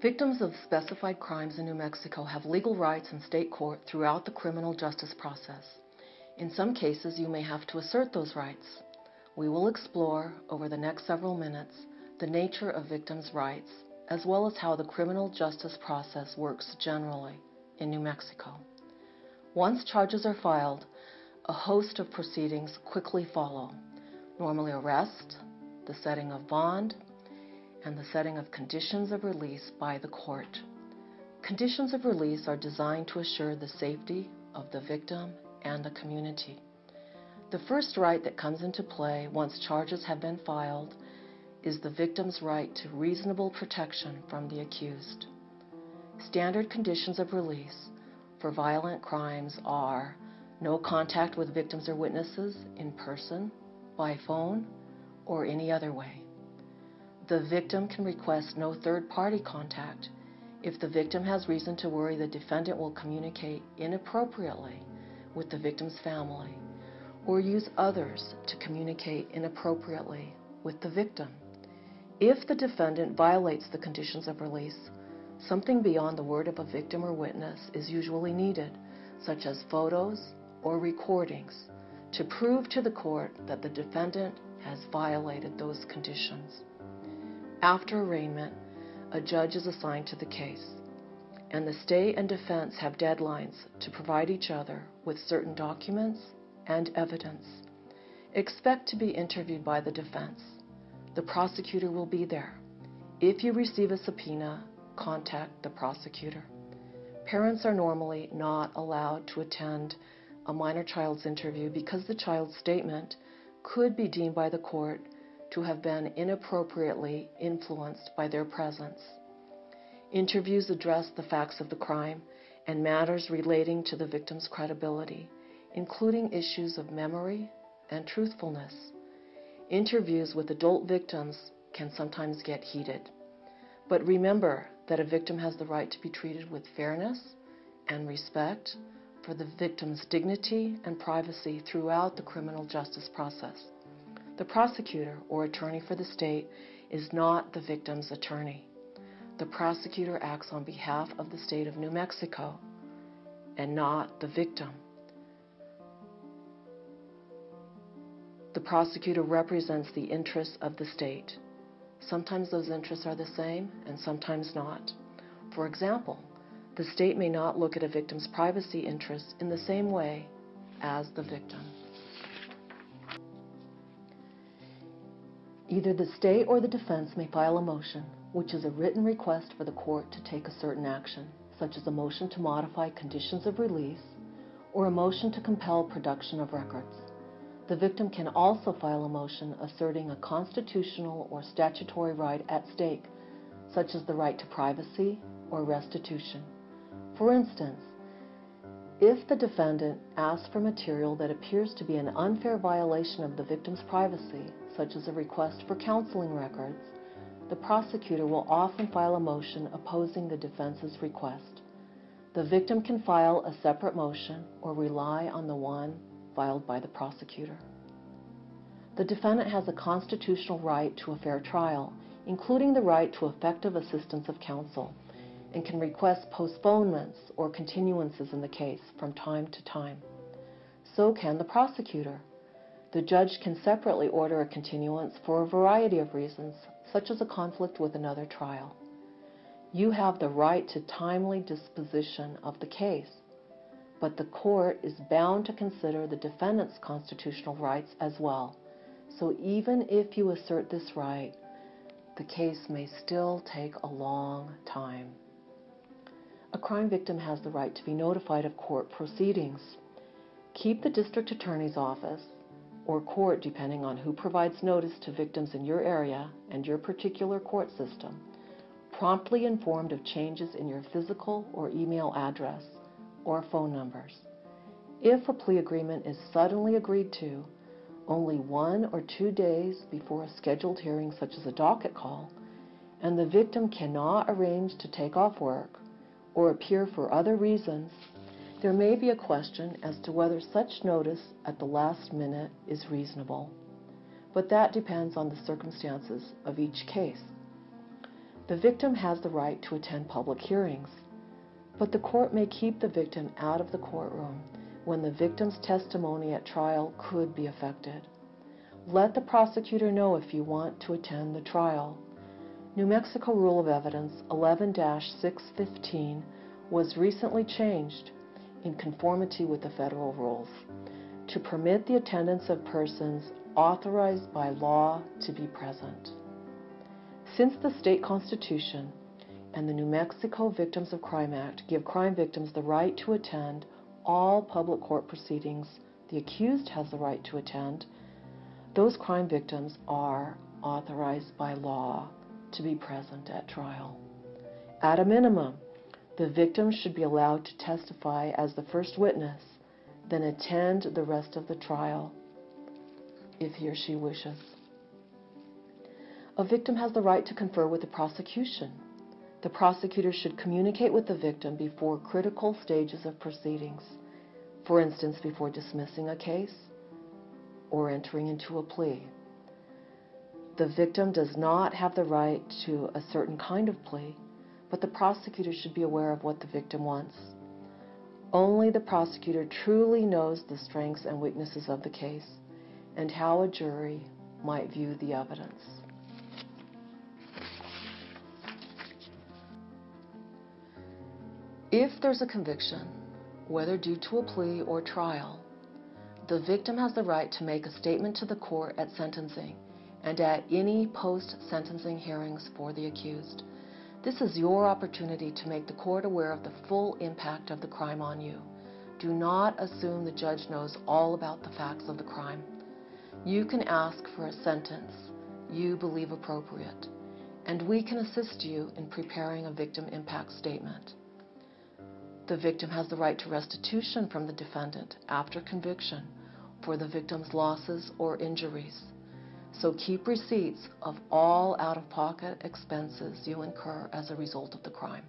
Victims of specified crimes in New Mexico have legal rights in state court throughout the criminal justice process. In some cases, you may have to assert those rights. We will explore, over the next several minutes, the nature of victims' rights, as well as how the criminal justice process works generally in New Mexico. Once charges are filed, a host of proceedings quickly follow, normally arrest, the setting of bond, and the setting of conditions of release by the court. Conditions of release are designed to assure the safety of the victim and the community. The first right that comes into play once charges have been filed is the victim's right to reasonable protection from the accused. Standard conditions of release for violent crimes are no contact with victims or witnesses in person, by phone, or any other way. The victim can request no third-party contact if the victim has reason to worry the defendant will communicate inappropriately with the victim's family or use others to communicate inappropriately with the victim. If the defendant violates the conditions of release, something beyond the word of a victim or witness is usually needed, such as photos or recordings, to prove to the court that the defendant has violated those conditions. After arraignment, a judge is assigned to the case, and the state and defense have deadlines to provide each other with certain documents and evidence. Expect to be interviewed by the defense. The prosecutor will be there. If you receive a subpoena, contact the prosecutor. Parents are normally not allowed to attend a minor child's interview because the child's statement could be deemed by the court to have been inappropriately influenced by their presence. Interviews address the facts of the crime and matters relating to the victim's credibility, including issues of memory and truthfulness. Interviews with adult victims can sometimes get heated. But remember that a victim has the right to be treated with fairness and respect for the victim's dignity and privacy throughout the criminal justice process. The prosecutor or attorney for the state is not the victim's attorney. The prosecutor acts on behalf of the state of New Mexico and not the victim. The prosecutor represents the interests of the state. Sometimes those interests are the same and sometimes not. For example, the state may not look at a victim's privacy interests in the same way as the victim. Either the state or the defense may file a motion, which is a written request for the court to take a certain action, such as a motion to modify conditions of release or a motion to compel production of records. The victim can also file a motion asserting a constitutional or statutory right at stake, such as the right to privacy or restitution. For instance, if the defendant asks for material that appears to be an unfair violation of the victim's privacy, such as a request for counseling records, the prosecutor will often file a motion opposing the defense's request. The victim can file a separate motion or rely on the one filed by the prosecutor. The defendant has a constitutional right to a fair trial, including the right to effective assistance of counsel, and can request postponements or continuances in the case from time to time. So can the prosecutor. The judge can separately order a continuance for a variety of reasons, such as a conflict with another trial. You have the right to timely disposition of the case, but the court is bound to consider the defendant's constitutional rights as well. So even if you assert this right, the case may still take a long time. A crime victim has the right to be notified of court proceedings. Keep the district attorney's office, or court depending on who provides notice to victims in your area and your particular court system, promptly informed of changes in your physical or email address or phone numbers. If a plea agreement is suddenly agreed to, only 1 or 2 days before a scheduled hearing such as a docket call, and the victim cannot arrange to take off work or appear for other reasons, there may be a question as to whether such notice at the last minute is reasonable. But that depends on the circumstances of each case. The victim has the right to attend public hearings, but the court may keep the victim out of the courtroom when the victim's testimony at trial could be affected. Let the prosecutor know if you want to attend the trial. New Mexico Rule of Evidence 11-615 was recently changed in conformity with the federal rules to permit the attendance of persons authorized by law to be present. Since the state constitution and the New Mexico Victims of Crime Act give crime victims the right to attend all public court proceedings the accused has the right to attend, those crime victims are authorized by law to be present at trial. At a minimum, the victim should be allowed to testify as the first witness, then attend the rest of the trial if he or she wishes. A victim has the right to confer with the prosecution. The prosecutor should communicate with the victim before critical stages of proceedings, for instance, before dismissing a case or entering into a plea. The victim does not have the right to a certain kind of plea, but the prosecutor should be aware of what the victim wants. Only the prosecutor truly knows the strengths and weaknesses of the case and how a jury might view the evidence. If there's a conviction, whether due to a plea or trial, the victim has the right to make a statement to the court at sentencing and at any post-sentencing hearings for the accused. This is your opportunity to make the court aware of the full impact of the crime on you. Do not assume the judge knows all about the facts of the crime. You can ask for a sentence you believe appropriate, and we can assist you in preparing a victim impact statement. The victim has the right to restitution from the defendant after conviction for the victim's losses or injuries. So keep receipts of all out-of-pocket expenses you incur as a result of the crime,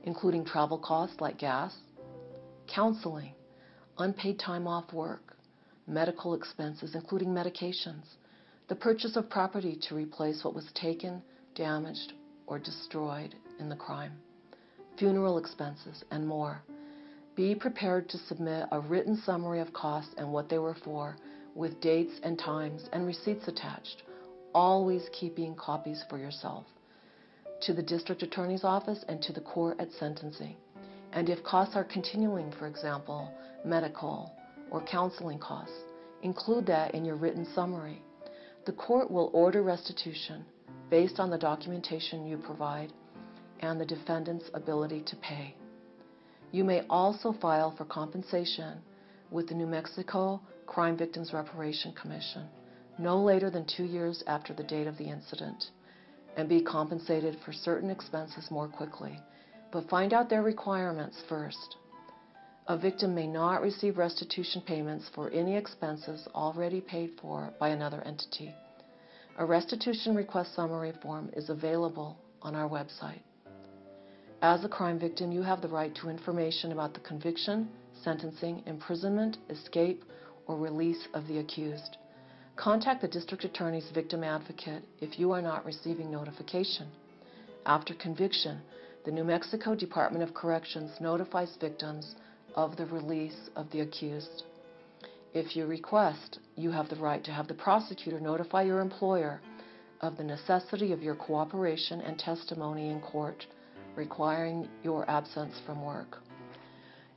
including travel costs like gas, counseling, unpaid time off work, medical expenses, including medications, the purchase of property to replace what was taken, damaged, or destroyed in the crime, funeral expenses, and more. Be prepared to submit a written summary of costs and what they were for, with dates and times and receipts attached, always keeping copies for yourself, to the district attorney's office and to the court at sentencing. And if costs are continuing, for example, medical or counseling costs, include that in your written summary. The court will order restitution based on the documentation you provide and the defendant's ability to pay. You may also file for compensation with the New Mexico Crime Victims Reparation Commission no later than 2 years after the date of the incident, and be compensated for certain expenses more quickly, but find out their requirements first. A victim may not receive restitution payments for any expenses already paid for by another entity. A restitution request summary form is available on our website. As a crime victim, you have the right to information about the conviction, sentencing, imprisonment, escape, or release of the accused. Contact the district attorney's victim advocate if you are not receiving notification. After conviction, the New Mexico Department of Corrections notifies victims of the release of the accused. If you request, you have the right to have the prosecutor notify your employer of the necessity of your cooperation and testimony in court, requiring your absence from work.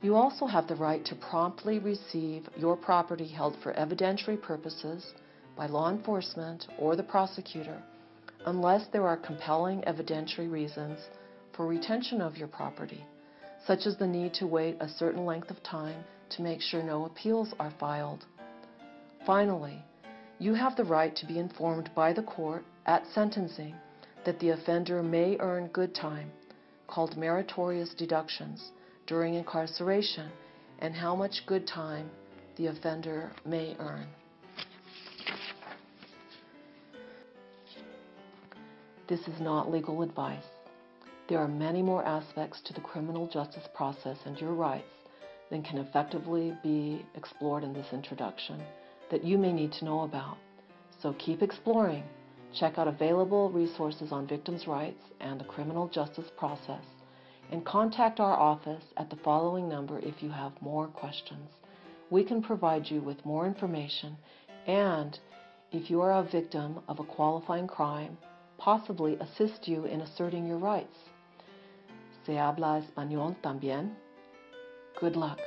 You also have the right to promptly receive your property held for evidentiary purposes by law enforcement or the prosecutor, unless there are compelling evidentiary reasons for retention of your property, such as the need to wait a certain length of time to make sure no appeals are filed. Finally, you have the right to be informed by the court at sentencing that the offender may earn good time, called meritorious deductions, during incarceration, and how much good time the offender may earn. This is not legal advice. There are many more aspects to the criminal justice process and your rights than can effectively be explored in this introduction that you may need to know about. So keep exploring Check out available resources on victims' rights and the criminal justice process, and contact our office at the following number if you have more questions. We can provide you with more information and, if you are a victim of a qualifying crime, possibly assist you in asserting your rights. ¿Se habla español también? Good luck.